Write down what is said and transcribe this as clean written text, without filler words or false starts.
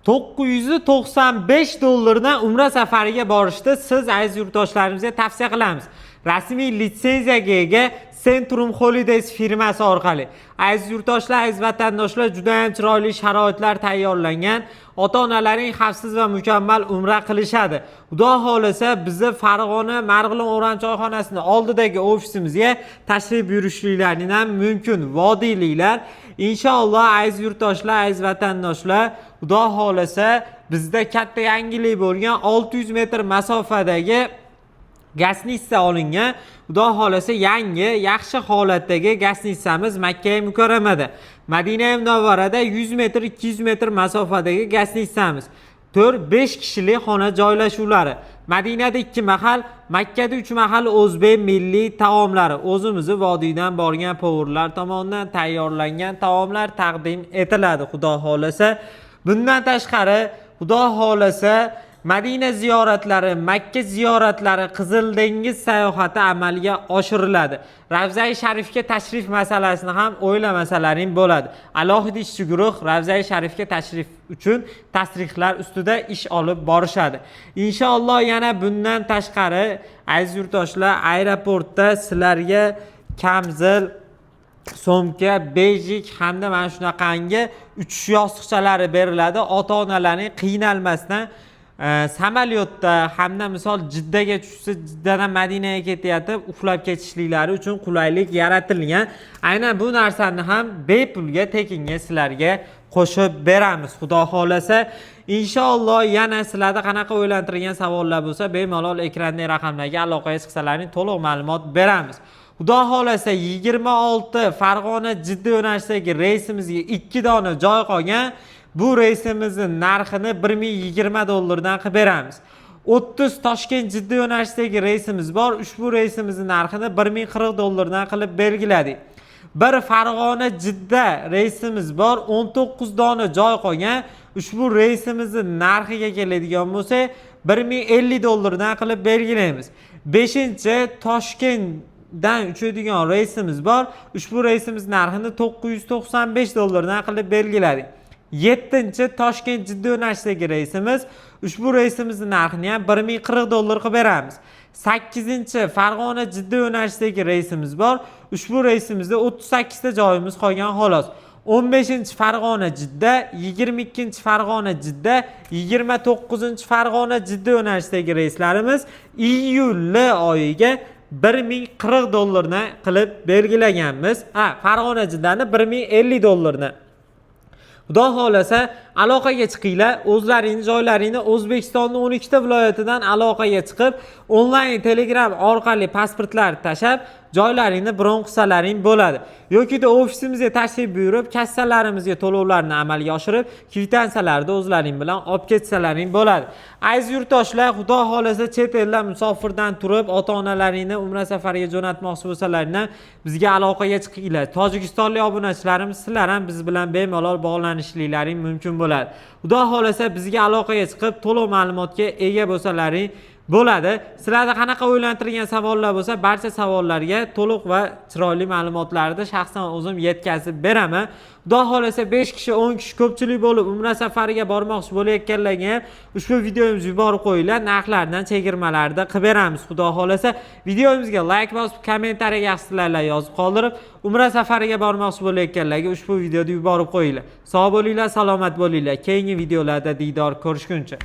995 dollardan umra safariga borishni siz aziz yurtdoshlarimizga tavsiya qilamiz. Rasmiy litsenziyaga ega Centrum Holidays firmasi orqali. Aziz yurtdoshlar, aziz vatandoshlar, juda ham chiroyli sharoitlar tayyorlangan. Ota-onalaring xavfsiz va mukammal umra qilishadi. Xudo xolasa bizni Farg'ona Marg'ilon O'ramchoyxonasining oldidagi ofisimizga tashrif buyurishliklaring ham mumkin. Vodiyliklar, inshaalloh aziz yurtdoshlar, aziz vatandoshlar, Xudo xolasa bizda katta yangilik bo'lgan 600 metr masofadagi gasnitsa olingan. Xudo xolasa yangi, yaxshi holatdagi gasnitsamiz Makka Mukarramada. Madina Munavvarada 100 metr, 200 metr masofadagi gasnitsamiz. 4-5 kishilik xona joylashuvlari. Madinada 2 mahal, Makkada 3 mahal o'zbek milliy taomlari. O'zimizni vodiydan borgan povurlar tomonidan tayyorlangan taomlar taqdim etiladi, Xudo xolasa. Bundan tashqari, Xudo xolasa Madina ziyoratlari, Makka ziyoratlari, Qizil dengiz sayohati amalga oshiriladi. Ravza-i Sharifga tashrif masalasini ham o'ylamasalaring bo'ladi. Alohida ishchi guruh Ravza-i Sharifga tashrif uchun tasrihlar ustida ish olib borishadi. Inshaalloh yana bundan tashqari aziz yurtdoshlar, aeroportda sizlarga kamzil, so'mka, bejik hamda mana shunaqangi uchish yostiqchalari beriladi. Ota-onalarning qiynalmasdan samolyotda hamda misol Jiddaga tushsa, Jiddadan Madinaga ketayotib uxlab ketishliklari uchun qulaylik yaratilgan. Aynan bu narsani ham bepulga, tekinga sizlarga qo'shib beramiz, Xudo xolasa. Inshaalloh yana sizlarda qanaqa o'ylantirgan savollar bo'lsa, bemalol ekrandagi raqamlarga aloqaga chiqsalaring to'liq ma'lumot beramiz. Xudo xolasa 26 Farg'ona Jidda yo'nalishidagi reysimizga 2 dona joy qolgan. Bu reysimizning narxini 1020 dollardan qilib beramiz. 30 Toshkent Jidda yo'nalishidagi reysimiz bor. Ushbu reysimizning narxini 1040 dollardan qilib belgiladik. Bir Farg'ona Jidda reysimiz bor. 19 dona joy qolgan. Ushbu reysimizning narxiga keladigan bo'lsa, 1050 dollardan qilib belgilaymiz. 5-chi Toshkentdan uchadigan reysimiz bor. Ushbu reysimiz narxini 995 dollardan qilib belgiladik. 7-chi Toshkent Jidda yo'nalishidagi reysimiz. Ushbu reysimizning narxini ham 1040 dollar qilib beramiz. 8-chi Farg'ona Jidda yo'nalishidagi reysimiz bor. Ushbu reysimizda 38 ta joyimiz qolgan xolos. 15-chi Farg'ona Jidda, 22-chi Farg'ona Jidda, 29-chi Farg'ona Jidda yo'nalishidagi reyslarimiz iyul oyiga 1040 dollarni qilib belgilaganmiz. Farg'ona Jiddani 1050 dollarni. Xudo xolasa aloqaga chiqinglar, o'zlaringiz joylaringni O'zbekistonning 12 ta viloyatidan aloqaga chiqib, onlayn Telegram orqali pasportlar tashab, joylaringni bron qilsalaring bo'ladi. Yoki da ofisimizga tashrif buyurib, kassalarimizga to'lovlarni amalga oshirib, kvitansiyalarni o'zlaring bilan olib ketsalaring bo'ladi. Aziz yurtdoshlar, Xudo xolasa chet eldan musofirdan turib, ota-onalaringni umra safariga jo'natmoqchi bo'lsalaringdan bizga aloqaga chiqinglar. Tojikistonlik obunachilarimiz sizlar ham biz bilan bemalol bog'lanishliklaring mumkin bo'ladi. Xudo xolasa bizga aloqaga chiqib, to'liq ma'lumotga ega bo'lsalaring bo'ladi. Sizlarda qanaqa o'ylantirgan savollar bo'lsa, barcha savollarga to'liq va chiroyli ma'lumotlarni shaxsan o'zim yetkazib beraman. Xudo xolasa 5 kishi, 10 kishi ko'pchilik bo'lib umra safariga bormoqchi bo'layotganlarga ham ushbu videomizni yuborib qo'yinglar. Narxlardan, chegirmalarni qilib beramiz. Xudo xolasa videomizga like bosib, kommentariyaga yaxshilarlar yozib qoldirib, umra safariga bormoqchi bo'layotganlarga ushbu videoni yuborib qo'yinglar. Sog' bo'linglar, salomat bo'linglar. Keyingi videolarda diydor ko'rishguncha.